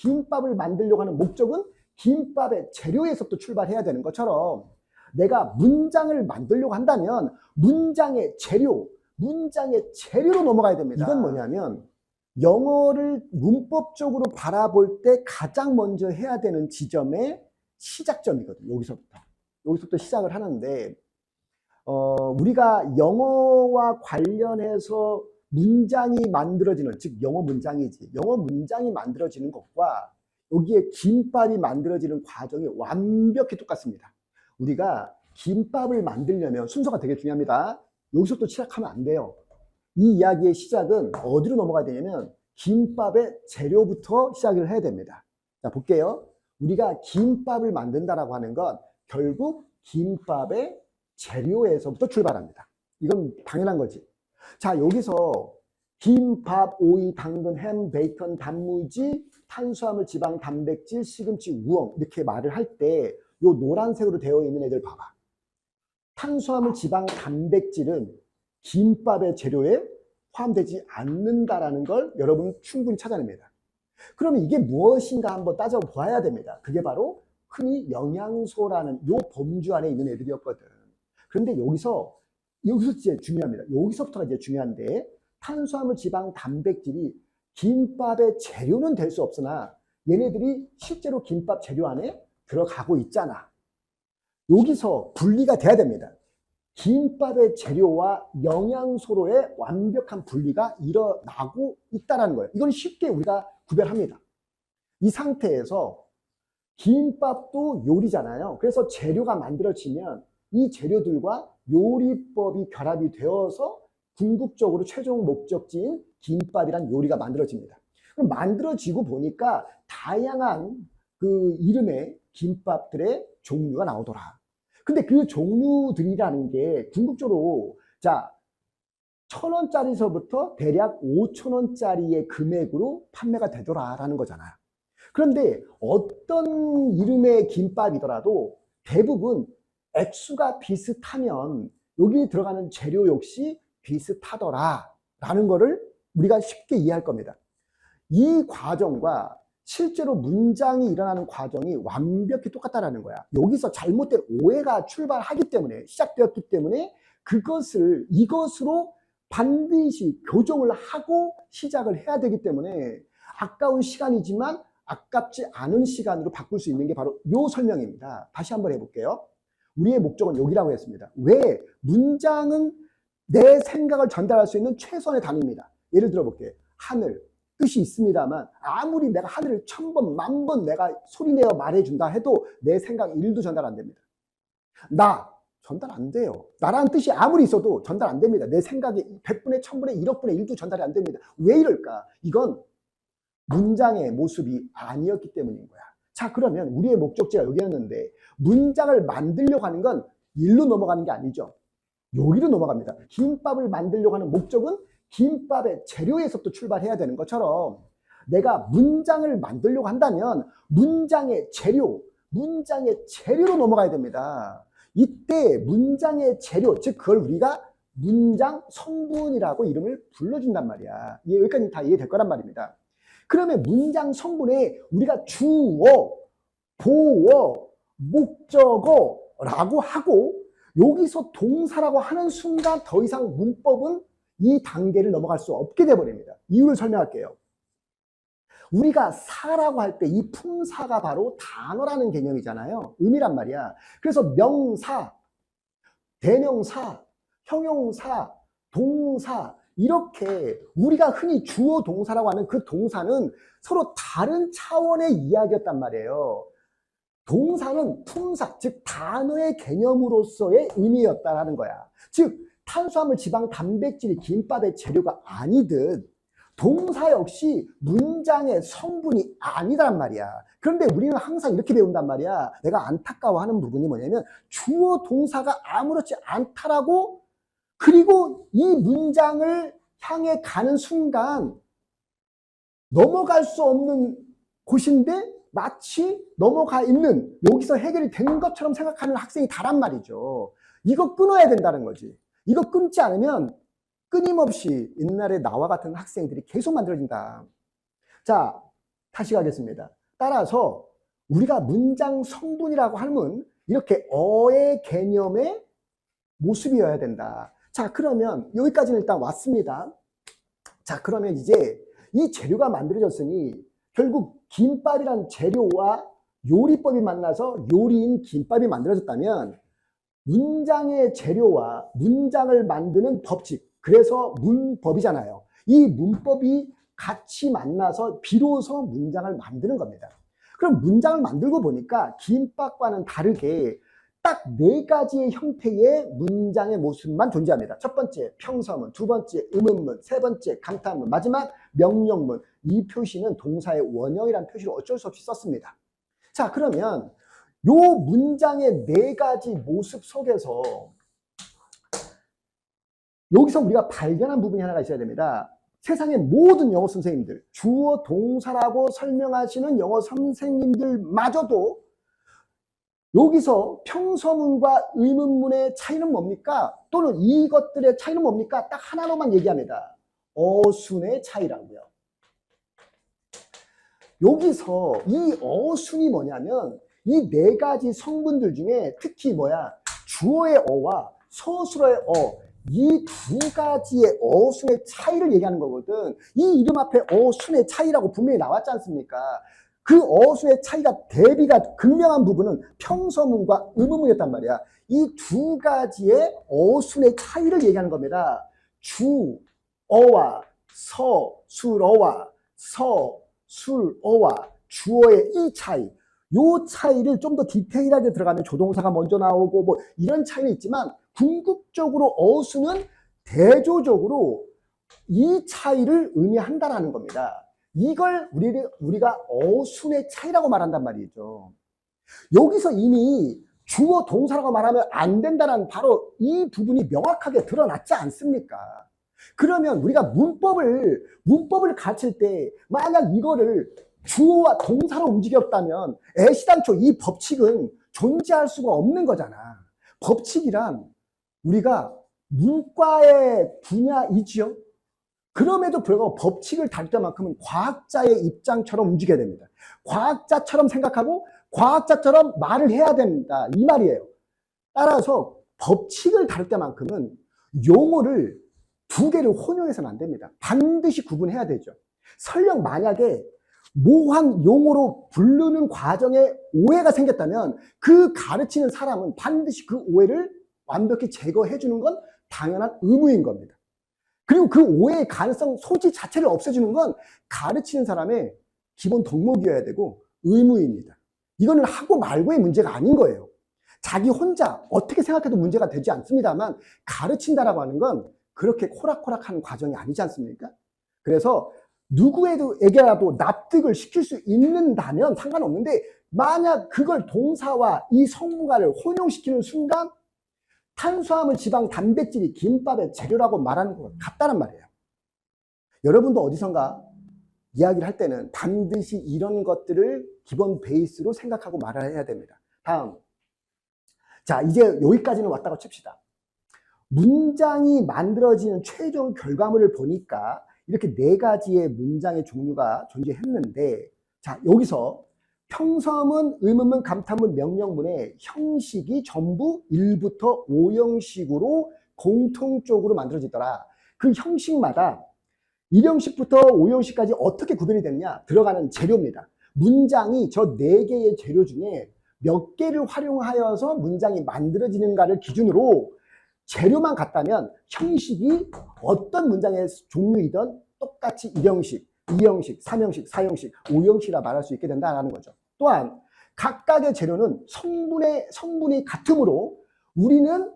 김밥을 만들려고 하는 목적은 김밥의 재료에서부터 출발해야 되는 것처럼 내가 문장을 만들려고 한다면 문장의 재료로 넘어가야 됩니다. 이건 뭐냐면 영어를 문법적으로 바라볼 때 가장 먼저 해야 되는 지점의 시작점이거든요. 여기서부터 시작을 하는데 우리가 영어와 관련해서 문장이 만들어지는, 즉 영어 문장이지, 영어 문장이 만들어지는 것과 여기에 김밥이 만들어지는 과정이 완벽히 똑같습니다. 우리가 김밥을 만들려면 순서가 되게 중요합니다. 여기서부터 시작하면 안 돼요. 이 이야기의 시작은 어디로 넘어가야 되냐면 김밥의 재료부터 시작을 해야 됩니다. 자, 볼게요. 우리가 김밥을 만든다라고 하는 건 결국 김밥의 재료에서부터 출발합니다. 이건 당연한 거지. 자, 여기서 김밥, 오이, 당근, 햄, 베이컨, 단무지, 탄수화물, 지방, 단백질, 시금치, 우엉 이렇게 말을 할 때 요 노란색으로 되어 있는 애들 봐봐. 탄수화물, 지방, 단백질은 김밥의 재료에 포함되지 않는다라는 걸 여러분 충분히 찾아냅니다. 그러면 이게 무엇인가 한번 따져봐야 됩니다. 그게 바로 흔히 영양소라는 요 범주 안에 있는 애들이었거든. 그런데 여기서 이제 중요합니다. 여기서부터가 이제 중요한데 탄수화물, 지방, 단백질이 김밥의 재료는 될 수 없으나 얘네들이 실제로 김밥 재료 안에 들어가고 있잖아. 여기서 분리가 돼야 됩니다. 김밥의 재료와 영양소로의 완벽한 분리가 일어나고 있다는 거예요. 이건 쉽게 우리가 구별합니다. 이 상태에서 김밥도 요리잖아요. 그래서 재료가 만들어지면 이 재료들과 요리법이 결합이 되어서 궁극적으로 최종 목적지인 김밥이란 요리가 만들어집니다. 그럼 만들어지고 보니까 다양한 그 이름의 김밥들의 종류가 나오더라. 근데 그 종류들이라는 게 궁극적으로 자 1,000원짜리서부터 대략 5,000원짜리의 금액으로 판매가 되더라라는 거잖아요. 그런데 어떤 이름의 김밥이더라도 대부분 액수가 비슷하면 여기 들어가는 재료 역시 비슷하더라라는 거를 우리가 쉽게 이해할 겁니다. 이 과정과 실제로 문장이 일어나는 과정이 완벽히 똑같다라는 거야. 여기서 잘못된 오해가 출발하기 때문에 시작되었기 때문에 이것으로 반드시 교정을 하고 시작을 해야 되기 때문에 아까운 시간이지만 아깝지 않은 시간으로 바꿀 수 있는 게 바로 이 설명입니다. 다시 한번 해볼게요. 우리의 목적은 여기라고 했습니다. 왜? 문장은 내 생각을 전달할 수 있는 최선의 단위입니다. 예를 들어 볼게요. 하늘, 뜻이 있습니다만 아무리 내가 하늘을 1000번, 10,000번 내가 소리내어 말해준다 해도 내 생각 1도 전달 안 됩니다. 나 전달 안 돼요. 나라는 뜻이 아무리 있어도 전달 안 됩니다. 내 생각이 100분의 1000분의 1억분의 1도 전달이 안 됩니다. 왜 이럴까? 이건 문장의 모습이 아니었기 때문인 거야. 자, 그러면 우리의 목적지가 여기였는데 문장을 만들려고 하는 건 일로 넘어가는 게 아니죠. 여기로 넘어갑니다. 김밥을 만들려고 하는 목적은 김밥의 재료에서부터 출발해야 되는 것처럼 내가 문장을 만들려고 한다면 문장의 재료로 넘어가야 됩니다. 이때 문장의 재료, 즉 그걸 우리가 문장 성분이라고 이름을 불러준단 말이야. 여기까지 다 이해될 거란 말입니다. 그러면 문장 성분에 우리가 주어, 보어, 목적어라고 하고 여기서 동사라고 하는 순간 더 이상 문법은 이 단계를 넘어갈 수 없게 돼버립니다. 이유를 설명할게요. 우리가 사라고 할 때 이 품사가 바로 단어라는 개념이잖아요. 의미란 말이야. 그래서 명사, 대명사, 형용사, 동사 이렇게 우리가 흔히 주어 동사라고 하는 그 동사는 서로 다른 차원의 이야기였단 말이에요. 동사는 품사, 즉 단어의 개념으로서의 의미였다라는 거야. 즉 탄수화물, 지방, 단백질이 김밥의 재료가 아니듯 동사 역시 문장의 성분이 아니란 말이야. 그런데 우리는 항상 이렇게 배운단 말이야. 내가 안타까워하는 부분이 뭐냐면 주어 동사가 아무렇지 않다라고, 그리고 이 문장을 향해 가는 순간 넘어갈 수 없는 곳인데 마치 넘어가 있는, 여기서 해결이 된 것처럼 생각하는 학생이 다란 말이죠. 이거 끊어야 된다는 거지. 이거 끊지 않으면 끊임없이 옛날에 나와 같은 학생들이 계속 만들어진다. 자, 다시 가겠습니다. 따라서 우리가 문장 성분이라고 하면 이렇게 어의 개념의 모습이어야 된다. 자, 그러면 여기까지는 일단 왔습니다. 자, 그러면 이제 이 재료가 만들어졌으니 결국 김밥이란 재료와 요리법이 만나서 요리인 김밥이 만들어졌다면 문장의 재료와 문장을 만드는 법칙, 그래서 문법이잖아요. 이 문법이 같이 만나서 비로소 문장을 만드는 겁니다. 그럼 문장을 만들고 보니까 김밥과는 다르게 딱 4가지의 형태의 문장의 모습만 존재합니다. 첫 번째 평서문, 두 번째 의문문, 세 번째 감탄문, 마지막 명령문. 이 표시는 동사의 원형이라는 표시를 어쩔 수 없이 썼습니다. 자, 그러면 요 문장의 4가지 모습 속에서 여기서 우리가 발견한 부분이 하나가 있어야 됩니다. 세상의 모든 영어 선생님들, 주어 동사라고 설명하시는 영어 선생님들마저도 여기서 평서문과 의문문의 차이는 뭡니까? 또는 이것들의 차이는 뭡니까? 딱 하나로만 얘기합니다. 어순의 차이라고요. 여기서 이 어순이 뭐냐면 이 4가지 성분들 중에 특히 주어의 어와 서술어의 어, 이 2가지의 어순의 차이를 얘기하는 거거든. 이 이름 앞에 어순의 차이라고 분명히 나왔지 않습니까? 그 어순의 차이가 대비가 극명한 부분은 평서문과 의문문이었단 말이야. 이 2가지의 어순의 차이를 얘기하는 겁니다. 주어와 서술어와 서술어와 주어의 이 차이, 요 차이를 좀 더 디테일하게 들어가면 조동사가 먼저 나오고 뭐 이런 차이는 있지만 궁극적으로 어순은 대조적으로 이 차이를 의미한다라는 겁니다. 이걸 우리가 어순의 차이라고 말한단 말이죠. 여기서 이미 주어 동사라고 말하면 안 된다는 바로 이 부분이 명확하게 드러났지 않습니까? 그러면 우리가 문법을 가르칠 때 만약 이거를 주어와 동사로 움직였다면 애시당초 이 법칙은 존재할 수가 없는 거잖아. 법칙이란 우리가 문과의 분야이지요. 그럼에도 불구하고 법칙을 다룰 때만큼은 과학자의 입장처럼 움직여야 됩니다. 과학자처럼 생각하고 과학자처럼 말을 해야 된다, 이 말이에요. 따라서 법칙을 다룰 때만큼은 용어를 2개를 혼용해서는 안 됩니다. 반드시 구분해야 되죠. 설령 만약에 모호한 용어로 부르는 과정에 오해가 생겼다면 그 가르치는 사람은 반드시 그 오해를 완벽히 제거해 주는 건 당연한 의무인 겁니다. 그리고 그 오해의 가능성 소지 자체를 없애주는 건 가르치는 사람의 기본 덕목이어야 되고 의무입니다. 이거는 하고 말고의 문제가 아닌 거예요. 자기 혼자 어떻게 생각해도 문제가 되지 않습니다만 가르친다라고 하는 건 그렇게 코락코락한 과정이 아니지 않습니까? 그래서 누구에게라도 납득을 시킬 수 있는다면 상관없는데 만약 그걸 동사와 이 성분과를 혼용시키는 순간 탄수화물, 지방, 단백질이 김밥의 재료라고 말하는 것 같다는 말이에요. 여러분도 어디선가 이야기를 할 때는 반드시 이런 것들을 기본 베이스로 생각하고 말을 해야 됩니다. 다음. 자, 이제 여기까지는 왔다고 칩시다. 문장이 만들어지는 최종 결과물을 보니까 이렇게 4가지의 문장의 종류가 존재했는데, 자, 여기서 평서문, 의문문, 감탄문, 명령문의 형식이 전부 1부터 5형식으로 공통적으로 만들어지더라. 그 형식마다 1형식부터 5형식까지 어떻게 구별이 되느냐? 들어가는 재료입니다. 문장이 저 4개의 재료 중에 몇 개를 활용하여서 문장이 만들어지는가를 기준으로 재료만 같다면 형식이 어떤 문장의 종류이든 똑같이 1형식, 2형식, 3형식, 4형식, 5형식이라 말할 수 있게 된다는 거죠. 또한 각각의 재료는 성분이 같으므로 우리는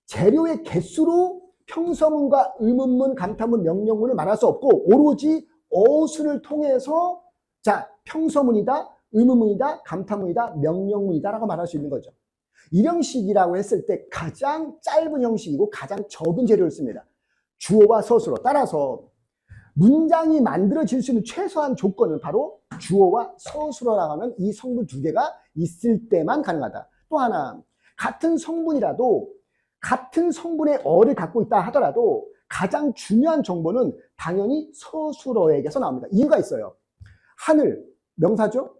재료의 개수로 평서문과 의문문, 감탄문, 명령문을 말할 수 없고 오로지 어순을 통해서 자, 평서문이다, 의문문이다, 감탄문이다, 명령문이다 라고 말할 수 있는 거죠. 1형식이라고 했을 때 가장 짧은 형식이고 가장 적은 재료를 씁니다. 주어와 서술어. 따라서 문장이 만들어질 수 있는 최소한 조건은 바로 주어와 서술어라고 하는 이 성분 2개가 있을 때만 가능하다. 또 하나, 같은 성분이라도 같은 성분의 어를 갖고 있다 하더라도 가장 중요한 정보는 당연히 서술어에게서 나옵니다. 이유가 있어요. 하늘, 명사죠.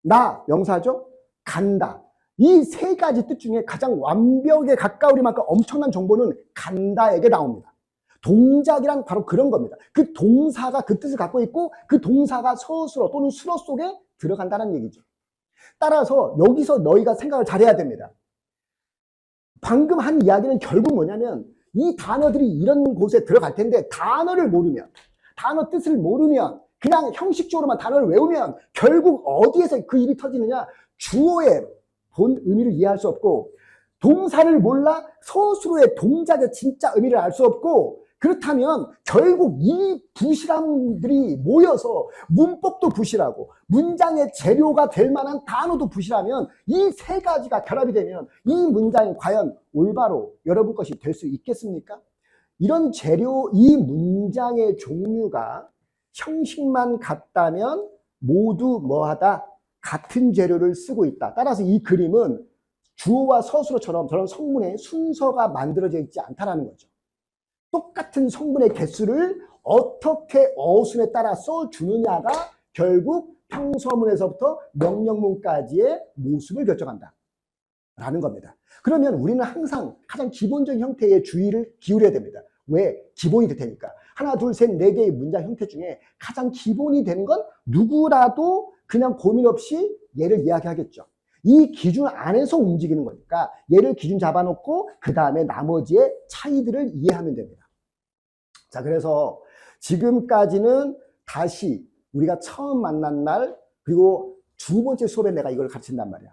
나 명사죠. 간다. 이 세 가지 뜻 중에 가장 완벽에 가까울 만큼 엄청난 정보는 간다에게 나옵니다. 동작이란 바로 그런 겁니다. 그 동사가 그 뜻을 갖고 있고 그 동사가 서술어 또는 수어 속에 들어간다는 얘기죠. 따라서 여기서 너희가 생각을 잘해야 됩니다. 방금 한 이야기는 결국 뭐냐면 이 단어들이 이런 곳에 들어갈 텐데 단어를 모르면, 단어 뜻을 모르면, 그냥 형식적으로만 단어를 외우면 결국 어디에서 그 일이 터지느냐, 주어의 본 의미를 이해할 수 없고 동사를 몰라 서술어의 동작의 진짜 의미를 알 수 없고, 그렇다면 결국 이 부실함들이 모여서 문법도 부실하고 문장의 재료가 될 만한 단어도 부실하면 이 세 가지가 결합이 되면 이 문장이 과연 올바로 여러분 것이 될 수 있겠습니까? 이런 재료, 이 문장의 종류가 형식만 같다면 모두 뭐하다? 같은 재료를 쓰고 있다. 따라서 이 그림은 주어와 서술어처럼 저런 성문의 순서가 만들어져 있지 않다는 거죠. 똑같은 성분의 개수를 어떻게 어순에 따라 써주느냐가 결국 평서문에서부터 명령문까지의 모습을 결정한다 라는 겁니다. 그러면 우리는 항상 가장 기본적인 형태의 주의를 기울여야 됩니다. 왜? 기본이 될 테니까. 하나, 둘, 셋, 네 개의 문장 형태 중에 가장 기본이 되는 건 누구라도 그냥 고민 없이 얘를 이야기하겠죠. 이 기준 안에서 움직이는 거니까 얘를 기준 잡아놓고 그 다음에 나머지의 차이들을 이해하면 됩니다. 자, 그래서 지금까지는 다시 우리가 처음 만난 날 그리고 두 번째 수업에 내가 이걸 가르친단 말이야.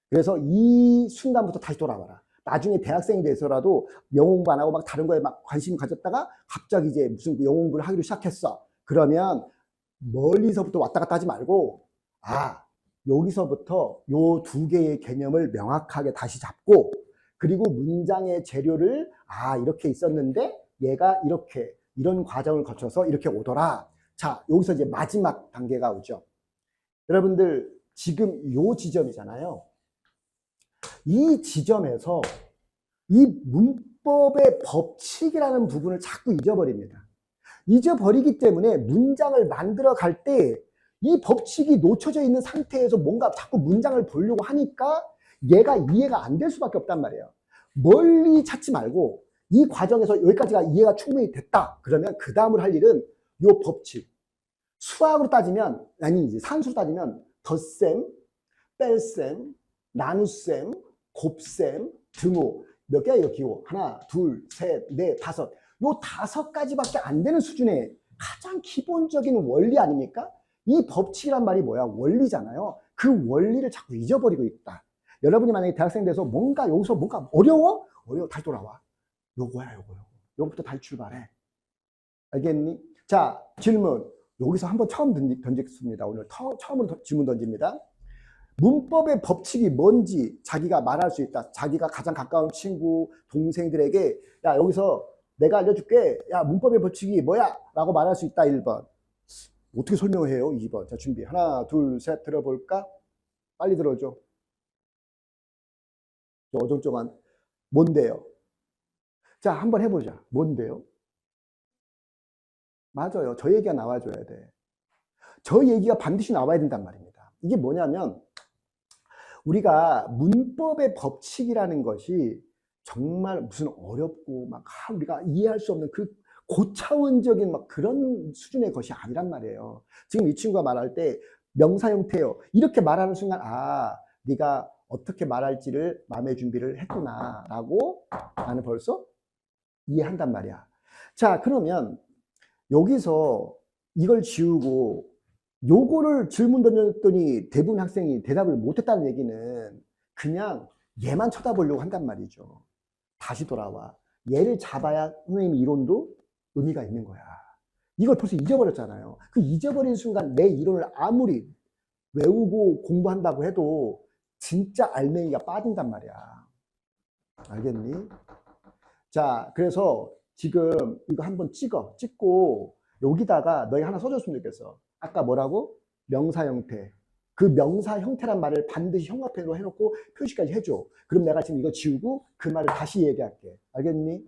그래서 이 순간부터 다시 돌아와라. 나중에 대학생이 돼서라도 영어 공부 안 하고 막 다른 거에 막 관심 가졌다가 갑자기 이제 무슨 영어 공부를 하기로 시작했어. 그러면 멀리서부터 왔다 갔다 하지 말고, 아, 여기서부터 요 두 개의 개념을 명확하게 다시 잡고, 그리고 문장의 재료를 이렇게 있었는데 얘가 이렇게 이런 과정을 거쳐서 이렇게 오더라. 자, 여기서 이제 마지막 단계가 오죠. 여러분들 지금 요 지점이잖아요. 이 지점에서 이 문법의 법칙이라는 부분을 자꾸 잊어버립니다. 잊어버리기 때문에 문장을 만들어 갈 때 이 법칙이 놓쳐져 있는 상태에서 뭔가 자꾸 문장을 보려고 하니까 얘가 이해가 안 될 수밖에 없단 말이에요. 멀리 찾지 말고 이 과정에서 여기까지가 이해가 충분히 됐다. 그러면 그 다음으로 할 일은 요 법칙. 수학으로 따지면, 아니 이제 산수로 따지면 덧셈, 뺄셈, 나눗셈, 곱셈, 등호. 몇 개야 이거 기호? 하나, 둘, 셋, 넷, 다섯. 요 5가지밖에 안 되는 수준의 가장 기본적인 원리 아닙니까? 이 법칙이란 말이 뭐야? 원리잖아요. 그 원리를 자꾸 잊어버리고 있다. 여러분이 만약에 대학생 돼서 뭔가 여기서 뭔가 어려워? 다시 돌아와. 요거야. 요거부터 다시 출발해. 알겠니? 자, 질문. 여기서 한번 처음 던지겠습니다. 오늘 처음으로 질문 던집니다. 문법의 법칙이 뭔지 자기가 말할 수 있다. 자기가 가장 가까운 친구, 동생들에게 야, 여기서 내가 알려줄게. 야, 문법의 법칙이 뭐야? 라고 말할 수 있다. 1번. 어떻게 설명을 해요? 2번. 자, 준비. 하나, 둘, 셋 들어볼까? 빨리 들어줘. 어정쩡한. 뭔데요? 자, 한번 해보자. 뭔데요? 맞아요. 저 얘기가 나와줘야 돼. 저 얘기가 반드시 나와야 된단 말입니다. 이게 뭐냐면 우리가 문법의 법칙이라는 것이 정말 무슨 어렵고 막 우리가 이해할 수 없는 그 고차원적인 막 그런 수준의 것이 아니란 말이에요. 지금 이 친구가 말할 때 명사 형태요. 이렇게 말하는 순간 네가 어떻게 말할지를 마음의 준비를 했구나 라고 나는 벌써 이해한단 말이야. 자, 그러면 여기서 이걸 지우고 요거를 질문 던졌더니 대부분 학생이 대답을 못했다는 얘기는 그냥 얘만 쳐다보려고 한단 말이죠. 다시 돌아와. 얘를 잡아야 선생님 이론도 의미가 있는 거야. 이걸 벌써 잊어버렸잖아요. 그 잊어버린 순간 내 이론을 아무리 외우고 공부한다고 해도 진짜 알맹이가 빠진단 말이야. 알겠니? 자, 그래서 지금 이거 한번 찍고 여기다가 너희 하나 써줬으면 좋겠어. 아까 뭐라고? 명사 형태. 그 명사 형태란 말을 반드시 형광펜으로 해놓고 표시까지 해줘. 그럼 내가 지금 이거 지우고 그 말을 다시 얘기할게. 알겠니?